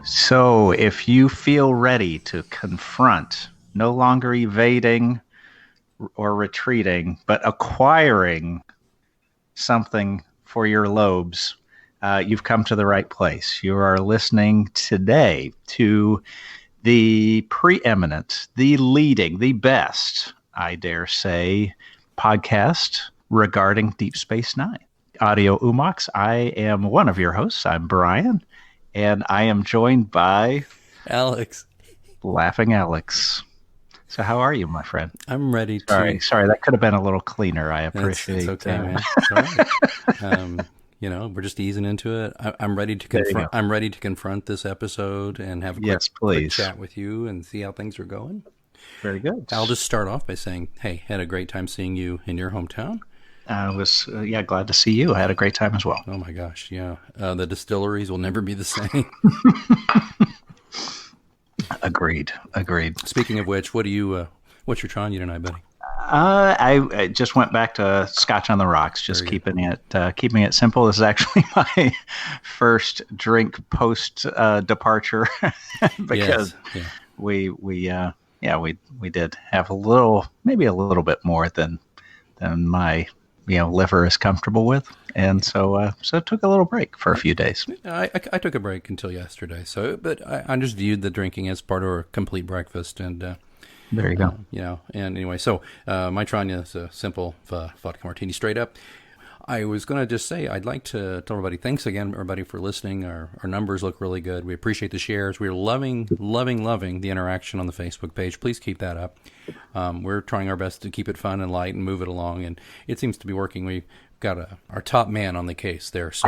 So, if you feel ready to confront, no longer evading or retreating, but acquiring something for your lobes, you've come to the right place. You are listening today to the preeminent, the leading, the best, I dare say, podcast regarding Deep Space Nine. Audio Oomox. I am one of your hosts. I'm Brian, and I am joined by Alex. Laughing Alex. So how are you, my friend? I'm ready to... Sorry, that could have been a little cleaner. I appreciate it. It's okay, man. It's all right. We're just easing into it. I'm ready to confront. I'm ready to confront this episode and have a quick chat with you and see how things are going. Very good. I'll just start off by saying, hey, had a great time seeing you in your hometown. I was, glad to see you. I had a great time as well. Oh my gosh, yeah. The distilleries will never be the same. Agreed. Speaking of which, what's your Tranya tonight, buddy? I just went back to Scotch on the Rocks, just keeping it simple. This is actually my first drink post departure because we did have maybe a little bit more than my liver is comfortable with, and so I took a little break for a few days. I took a break until yesterday, but I just viewed the drinking as part of a complete breakfast, and there you go. And anyway, so my Tranya is a simple vodka martini straight up. I was going to just say, I'd like to tell everybody, thanks again, everybody, for listening. Our numbers look really good. We appreciate the shares. We're loving the interaction on the Facebook page. Please keep that up. We're trying our best to keep it fun and light and move it along, and it seems to be working. We've got our top man on the case there, so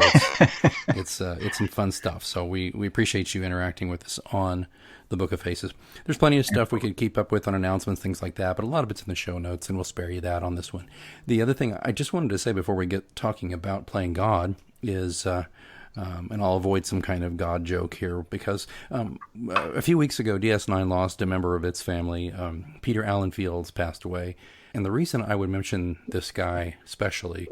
it's some fun stuff. So we appreciate you interacting with us on the Book of Faces. There's plenty of stuff we could keep up with on announcements, things like that, but a lot of it's in the show notes, and we'll spare you that on this one. The other thing I just wanted to say before we get talking about playing God is, and I'll avoid some kind of God joke here, because a few weeks ago, DS9 lost a member of its family. Peter Allan Fields passed away, and the reason I would mention this guy especially,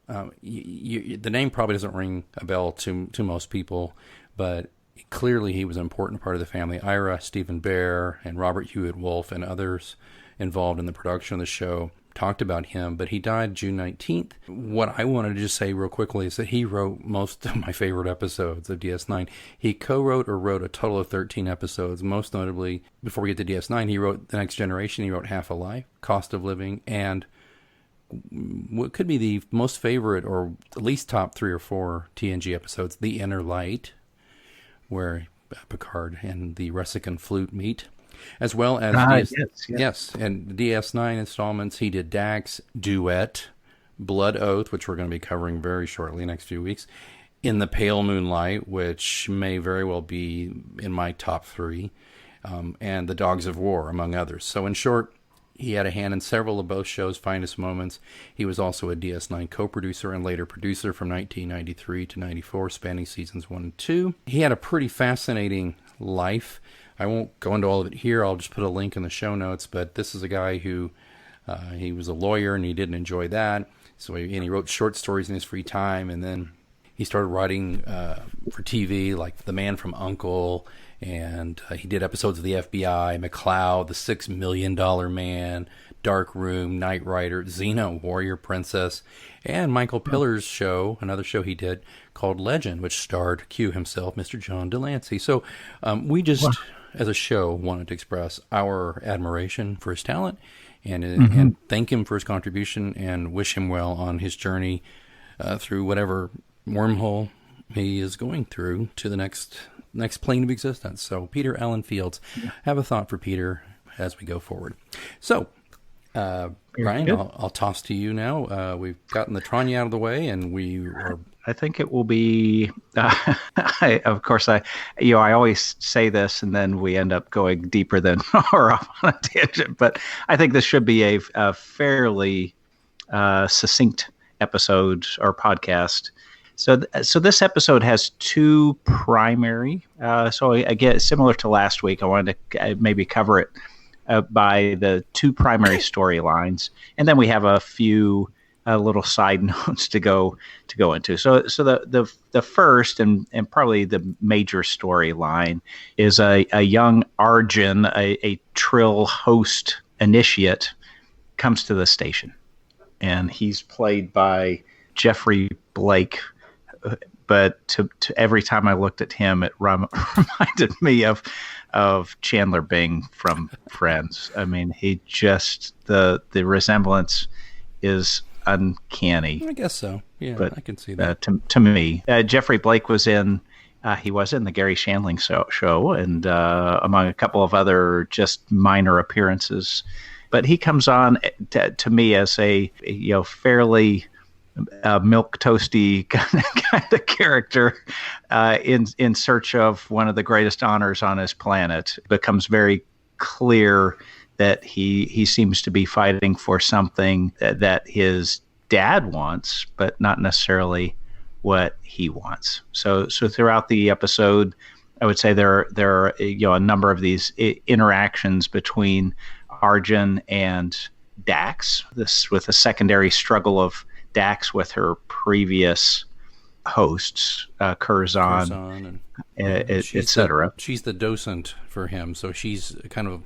the name probably doesn't ring a bell to most people, but clearly he was an important part of the family. Ira, Stephen Bear, and Robert Hewitt Wolf, and others involved in the production of the show talked about him, but he died June 19th. What I wanted to just say real quickly is that he wrote most of my favorite episodes of DS9. He co-wrote or wrote a total of 13 episodes. Most notably, before we get to DS9, he wrote The Next Generation, he wrote Half a Life, Cost of Living, and what could be the most favorite, or at least top 3 or 4 TNG episodes, The Inner Light, where Picard and the Ressican flute meet, as well as yes, and DS9 installments. He did Dax, Duet, Blood Oath, which we're going to be covering very shortly next few weeks, In the Pale Moonlight, which may very well be in my top 3, and The Dogs of War, among others. So in short, he had a hand in several of both shows' finest moments. He was also a DS9 co-producer and later producer from 1993 to 94, spanning seasons 1 and 2. He had a pretty fascinating life. I won't go into all of it here. I'll just put a link in the show notes. But this is a guy who, he was a lawyer and he didn't enjoy that. So he wrote short stories in his free time, and then he started writing for TV, like The Man from U.N.C.L.E., and he did episodes of the FBI, McCloud, The $6 Million Man, Dark Room, Knight Rider, Xena, Warrior Princess, and Michael Pillar's show, another show he did called Legend, which starred Q himself, Mr. John Delancey. So we just, as a show, wanted to express our admiration for his talent and thank him for his contribution and wish him well on his journey through whatever wormhole he is going through to the next plane of existence. So Peter Allan Fields, have a thought for Peter as we go forward. So Brian, I'll toss to you now. We've gotten the Tranya out of the way, and we are... I think it will be, I always say this and then we end up going deeper than or off on a tangent, but I think this should be a fairly succinct episode or podcast. So this episode has 2 primary. So again, similar to last week, I wanted to maybe cover it by the 2 primary storylines, and then we have a few little side notes to go into. So the first and probably the major storyline is a young Arjun, a Trill host initiate, comes to the station, and he's played by Jeffrey Blake. But to every time I looked at him, it reminded me of Chandler Bing from Friends. I mean, he just the resemblance is uncanny. I guess so. Yeah, but, I can see that. To me, Jeffrey Blake was in. He was in the Gary Shandling show, and among a couple of other just minor appearances. But he comes on to me as a fairly milk toasty kind of character in search of one of the greatest honors on his planet. It becomes very clear that he seems to be fighting for something that his dad wants, but not necessarily what he wants. So throughout the episode, I would say there are a number of these interactions between Arjun and Dax. This with a secondary struggle of Dax with her previous hosts, Curzon, etc. She's the docent for him, so she's kind of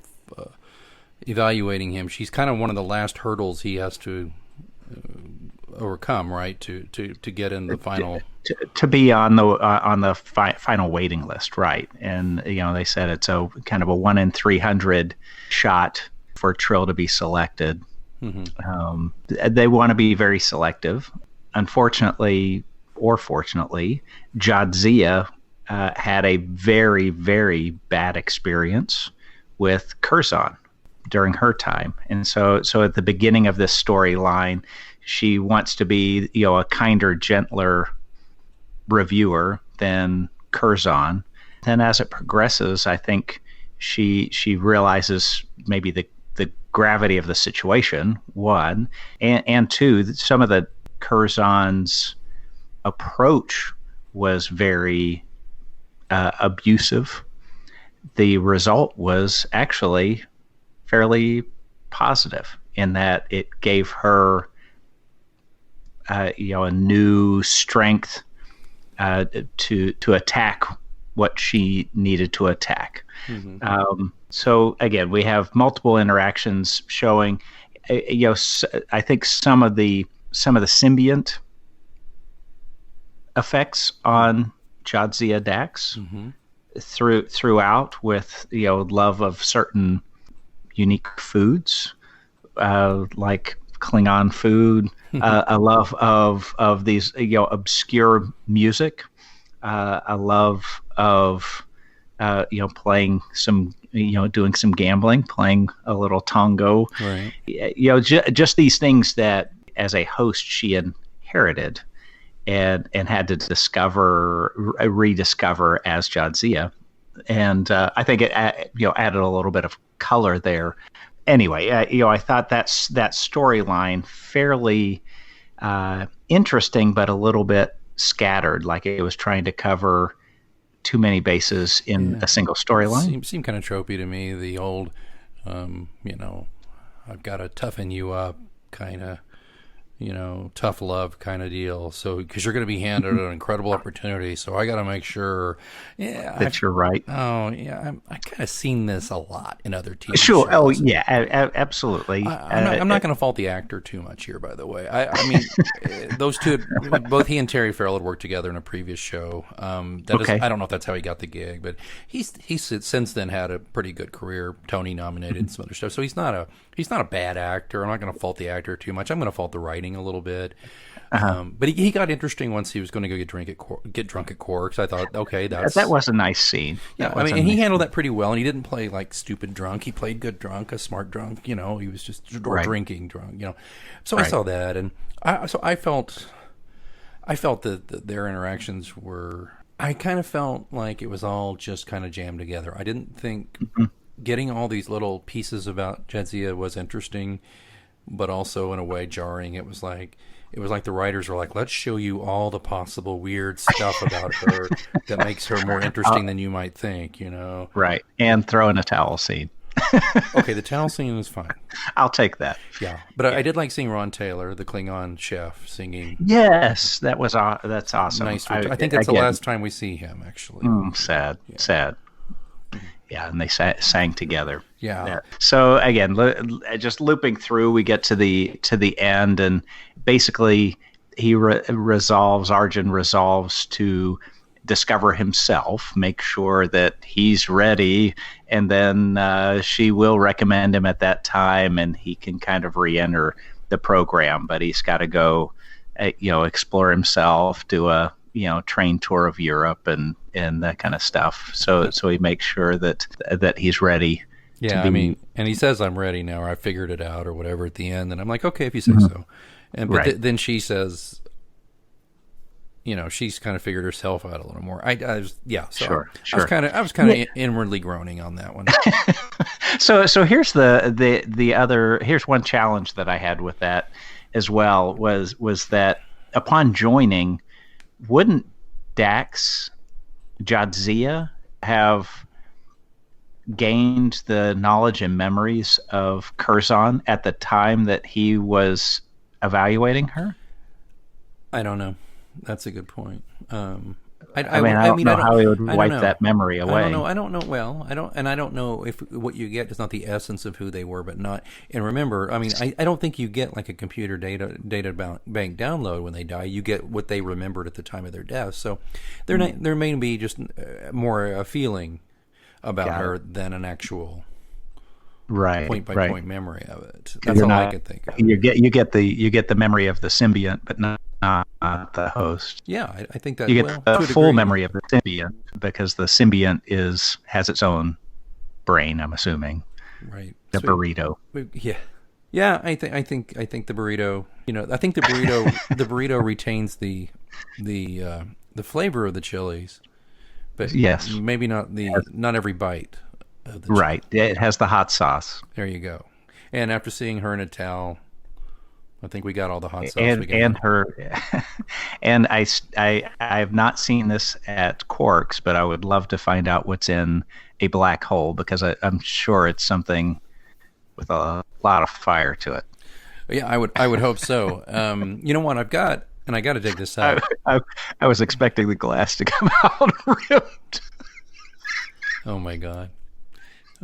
evaluating him. She's kind of one of the last hurdles he has to overcome, right? To get in the final, to be on the final waiting list, right? And they said it's a kind of a 1 in 300 shot for Trill to be selected. Mm-hmm. They want to be very selective. Unfortunately, or fortunately, Jadzia had a very, very bad experience with Curzon during her time. And so at the beginning of this storyline, she wants to be, a kinder, gentler reviewer than Curzon. Then as it progresses, I think she realizes maybe the gravity of the situation, one, and two, some of the Curzon's approach was very abusive. The result was actually fairly positive in that it gave her a new strength to attack what she needed to attack. Mm-hmm. So again, we have multiple interactions showing, I think some of the symbiont effects on Jadzia Dax mm-hmm. throughout, with love of certain unique foods, like Klingon food, a love of these obscure music, a love of playing some, doing some gambling, playing a little tango, right? Just these things that as a host she inherited and had to rediscover as Jadzia. And I think it added a little bit of color there. Anyway, I thought that storyline fairly interesting, but a little bit scattered, like it was trying to cover too many bases in a single storyline. Seemed kind of tropey to me. The old, I've got to toughen you up kind of, tough love kind of deal. So, because you're going to be handed an incredible opportunity, so I got to make sure. Yeah, that you're right. Oh, yeah, I kind of seen this a lot in other TV shows. Oh, yeah, absolutely. I'm not going to fault the actor too much here, by the way. I mean, those two, both he and Terry Farrell had worked together in a previous show. Okay. I don't know if that's how he got the gig, but he's since then had a pretty good career, Tony nominated and some other stuff. So he's not a bad actor. I'm not going to fault the actor too much. I'm going to fault the writing a little bit. But he got interesting once he was going to go get drunk at Quarks. I thought, okay, that was a nice scene. Yeah, I mean, and he handled that pretty well, and he didn't play like stupid drunk. He played good drunk, a smart drunk. He was just drinking drunk. So I saw that, and I felt that their interactions were. I kind of felt like it was all just kind of jammed together. I didn't think getting all these little pieces about Jadzia was interesting, but also in a way jarring. It was like the writers were like, let's show you all the possible weird stuff about her that makes her more interesting than you might think, Right. And throw in a towel scene. Okay, the towel scene is fine. I'll take that. Yeah, but I did like seeing Ron Taylor, the Klingon chef, singing. Yes, that's awesome. Nice. I think that's the last time we see him, actually. Sad, sad. Yeah, and they sang together. Yeah. There. So again, just looping through, we get to the end, and basically Arjun resolves to discover himself, make sure that he's ready, and then she will recommend him at that time, and he can kind of re-enter the program. But he's got to go, explore himself, do a train tour of Europe and that kind of stuff. So he makes sure that he's ready. Yeah, and he says, "I'm ready now," or "I figured it out," or whatever at the end, and I'm like, "Okay, if you say so." And but then she says, she's kind of figured herself out a little more. Sure. I was kind of inwardly groaning on that one. So here's the other. Here's one challenge that I had with that as well was that upon joining, wouldn't Dax Jadzia have gained the knowledge and memories of Curzon at the time that he was evaluating her? I don't know. That's a good point. I don't know how he would wipe that memory away. I don't know. Well, I don't know if what you get is not the essence of who they were, but not. And remember, I don't think you get like a computer data bank download when they die. You get what they remembered at the time of their death. So there may be just more a feeling about her than an actual point by point memory of it. That's all I could think of. You get the memory of the symbiont, but not the host. Yeah, I think that you get the full memory of the symbiont because the symbiont has its own brain. I'm assuming, right? The burrito. Yeah. I think the burrito. I think the burrito retains the flavor of the chilies, but yes, maybe not every bite. Right, it has the hot sauce. There you go. And after seeing her in a towel, I think we got all the hot sauce. And her, and I have not seen this at Quarks, but I would love to find out what's in a black hole because I'm sure it's something with a lot of fire to it. Yeah, I would hope so. You know what I've got, and I got to dig this out. I was expecting the glass to come out ripped. Oh my god.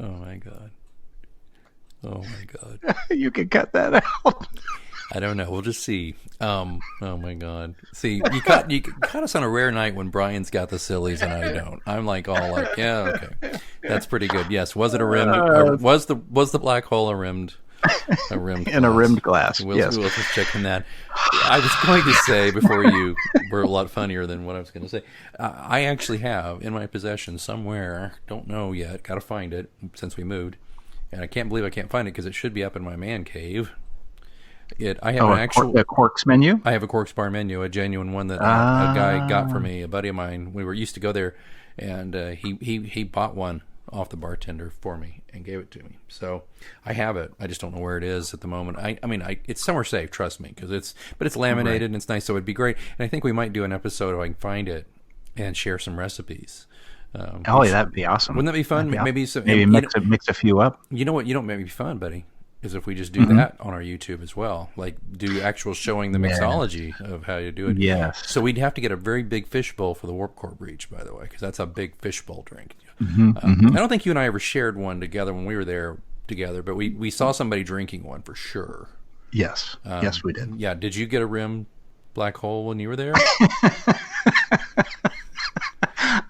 Oh my god. Oh my god. You can cut that out. I don't know. We'll just see. Oh my god. See, you caught us on a rare night when Brian's got the sillies and I don't. I'm like all like, yeah, okay. That's pretty good. Yes. Was it a rimmed was the black hole a rimmed in a rimmed glass? Yes. We'll just check on that. I was going to say before you were a lot funnier than what I was going to say. I actually have in my possession somewhere, don't know yet, got to find it since we moved, and I can't believe I can't find it because it should be up in my man cave. I have an actual a Quarks menu. I have a Quarks bar menu, a genuine one that a guy got for me, a buddy of mine. We used to go there, and he bought one off the bartender for me and gave it to me. So I have it. I just don't know where it is at the moment. It's somewhere safe, trust me, but it's laminated and it's nice. So it'd be great. And I think we might do an episode if I can find it and share some recipes. That'd be awesome. Wouldn't that be fun? Maybe mix a few up. You know what? You don't make me fun, buddy. Is if we just do that on our YouTube as well, like do actual showing the mixology of how you do it. Yes. So we'd have to get a very big fishbowl for the warp core breach, by the way, because that's a big fishbowl drink. I don't think you and I ever shared one together when we were there together, but we saw somebody drinking one for sure. Yes. Yes, we did. Yeah. Did you get a rimmed black hole when you were there?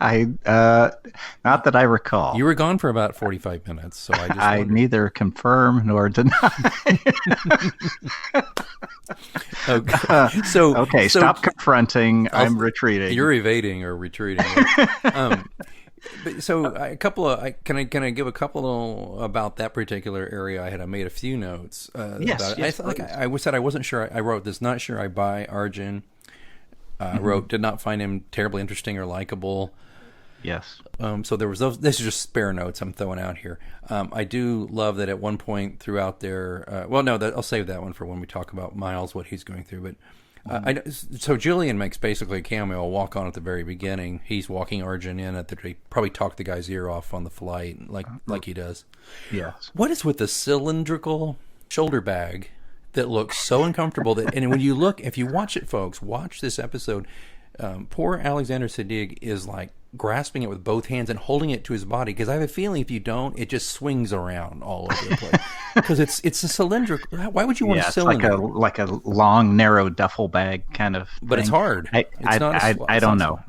Not that I recall. You were gone for about 45 minutes, so I neither confirm nor deny. Okay. So stop confronting. I'm retreating. You're evading or retreating. A couple of can I give a couple about that particular area? I made a few notes. Yes. I said I wasn't sure. I wrote this. Not sure I buy Arjun. Wrote did not find him terribly interesting or likable. Yes. So there was those. This is just spare notes I'm throwing out here. I do love that at one point throughout their. I'll save that one for when we talk about Miles, what he's going through. But So Julian makes basically a cameo, a walk on at the very beginning. He's walking Arjun in at the. He probably talked the guy's ear off on the flight, like he does. Yes. What is with the cylindrical shoulder bag that looks so uncomfortable? And when you look, if you watch it, folks, watch this episode. Poor Alexander Siddig is like grasping it with both hands and holding it to his body, because I have a feeling if you don't, it just swings around all over the place. Because it's a cylindrical. Why would you want a cylinder? It's like a long, narrow duffel bag kind of thing. But it's hard. I don't know.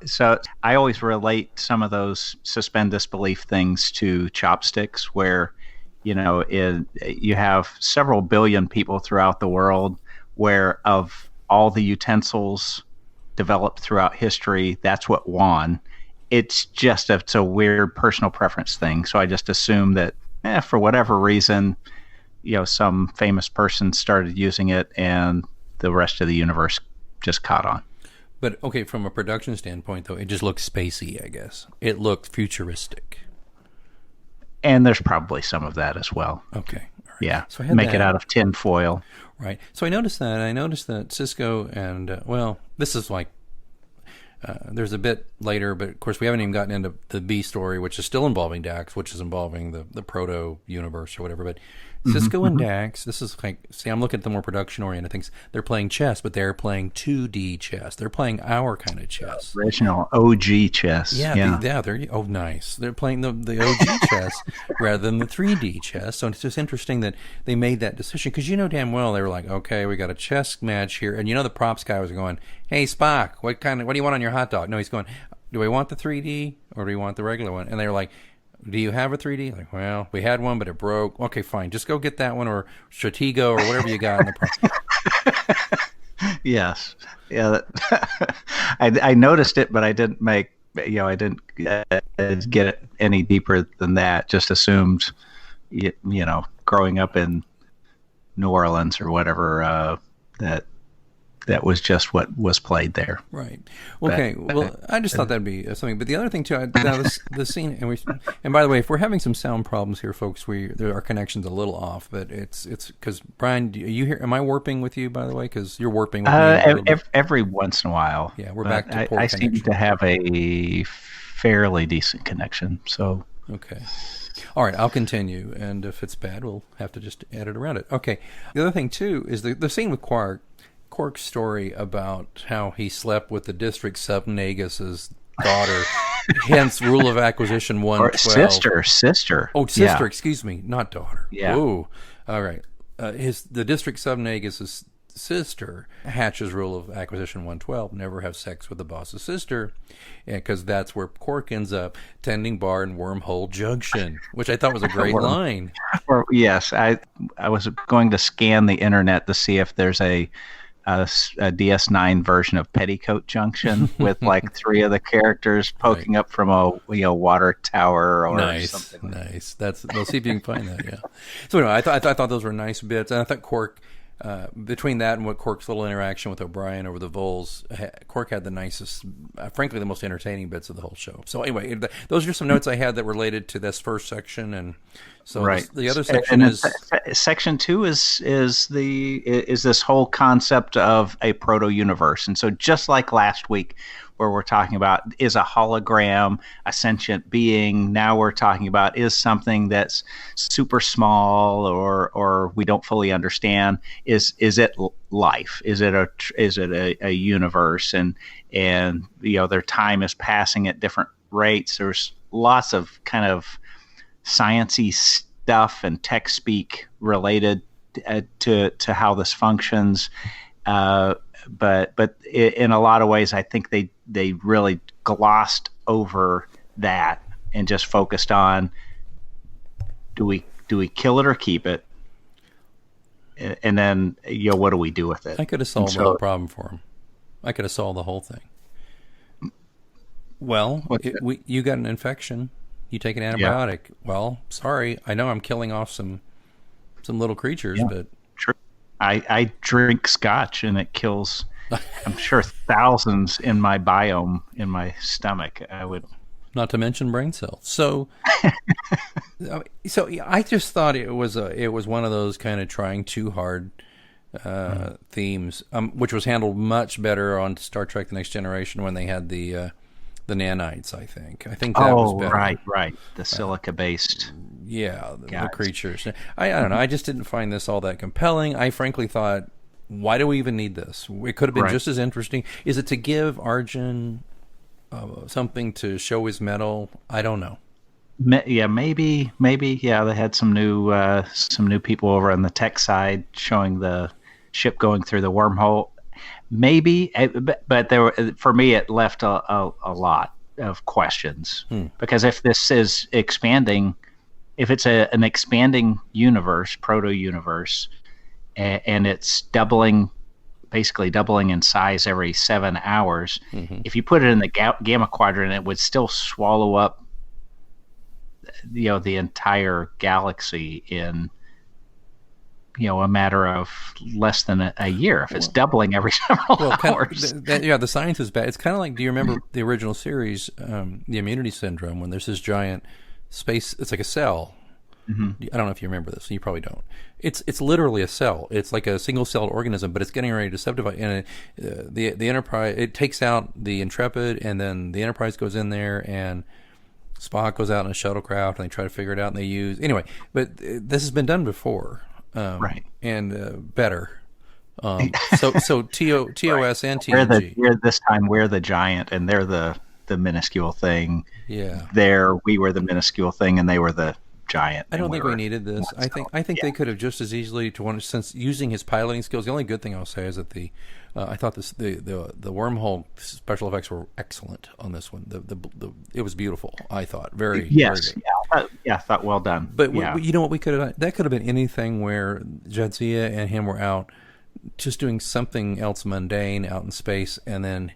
So I always relate some of those suspend disbelief things to chopsticks, where you have several billion people throughout the world, where of all the utensils developed throughout history, that's what won. It's a weird personal preference thing. So I just assume that for whatever reason, some famous person started using it and the rest of the universe just caught on. But okay, from a production standpoint, though, it just looked spacey, I guess. It looked futuristic. And there's probably some of that as well. Okay. All right. Yeah. So make it out of tin foil. Right. So I noticed that Cisco and, this is like, there's a bit later, but of course we haven't even gotten into the B story, which is still involving Dax, which is involving the proto-universe or whatever. But Cisco and Dax, this is like, see, I'm looking at the more production-oriented things. They're playing chess, but they're playing 2D chess. They're playing our kind of chess. Original OG chess. Yeah. They're nice. They're playing the OG chess rather than the 3D chess. So it's just interesting that they made that decision, because damn well they were like, okay, we got a chess match here, and the props guy was going, hey Spock, what do you want on your hot dog? No, he's going, do we want the 3D or do we want the regular one? And they were like, do you have a 3D? Like, well, we had one, but it broke. Okay, fine. Just go get that one, or Stratego, or whatever you got in the Yes. Yeah. I noticed it, but I didn't make, I didn't get it any deeper than that. Just assumed, growing up in New Orleans or whatever, that was just what was played there. Right. Okay. Well, I just thought that'd be something. But the other thing too, the scene, and by the way, if we're having some sound problems here, folks, our connection's a little off. But it's because Brian, you hear? Am I warping with you? By the way, because you're warping with me every once in a while. Yeah, we're back to poor I connection. seem to have a fairly decent connection. So okay. All right, I'll continue, and if it's bad, we'll have to just edit around it. Okay. The other thing too is the scene with Quark's story about how he slept with the district subnagus' daughter, hence rule of acquisition 112. Or sister. Oh, sister, excuse me, not daughter. Yeah. Oh, all right. The district subnagus' sister hatches rule of acquisition 112, never have sex with the boss's sister, because that's where Quark ends up tending bar in Wormhole Junction, which I thought was a great line. Yes, I was going to scan the internet to see if there's a DS9 version of Petticoat Junction with like three of the characters poking up from a water tower or something. Nice. We'll see if you can find that. Yeah. So anyway, I thought those were nice bits, and I thought Quark, between that and what Quark's little interaction with O'Brien over the voles, Quark had the nicest, frankly, the most entertaining bits of the whole show. So anyway, those are some notes I had that related to this first section, and so right. The other section is section 2 is this whole concept of a proto universe, and so just like last week, where we're talking about is a hologram a sentient being, now we're talking about is something that's super small or we don't fully understand. Is it life? Is it a universe? And their time is passing at different rates. There's lots of kind of sciencey stuff and tech speak related to how this functions. But in a lot of ways, I think they really glossed over that and just focused on do we kill it or keep it, and then what do we do with it? I could have solved the whole problem for him. I could have solved the whole thing. Well, you got an infection. You take an antibiotic. Yeah. Well, sorry, I know I'm killing off some little creatures, but true. I drink scotch and it kills, I'm sure, thousands in my biome in my stomach. I would, not to mention brain cells. So, I just thought it was one of those kind of trying too hard themes, which was handled much better on Star Trek: The Next Generation when they had the nanites. I think that was better. Right. The silica-based The creatures. I don't know. I just didn't find this all that compelling. I frankly thought, why do we even need this? It could have been just as interesting. Is it to give Arjun something to show his mettle? I don't know. Maybe. Yeah, they had some new people over on the tech side showing the ship going through the wormhole. Maybe, but for me, it left a lot of questions because if this is expanding, if it's an expanding universe, proto universe, and it's basically doubling in size every 7 hours, if you put it in the gamma quadrant, it would still swallow up, the entire galaxy in a matter of less than a year if it's doubling every several hours. The science is bad. It's kind of like, do you remember the original series, The Immunity Syndrome, when there's this giant space, it's like a cell. I don't know if you remember this. You probably don't. It's literally a cell. It's like a single-celled organism, but it's getting ready to subdivide. And the Enterprise, it takes out the Intrepid, and then the Enterprise goes in there, and Spock goes out in a shuttlecraft, and they try to figure it out, and they use... Anyway, but this has been done before. And better. So TOS and TNG. This time we're the giant, and they're the minuscule thing. Yeah. We were the minuscule thing, and they were the giant. I don't think we needed this. I think they could have just as easily since using his piloting skills. The only good thing I'll say is that I thought the wormhole special effects were excellent on this one. It was beautiful. I thought very very good. I thought well done. But you know what we could have done? That could have been anything where Jadzia and him were out just doing something else mundane out in space, and then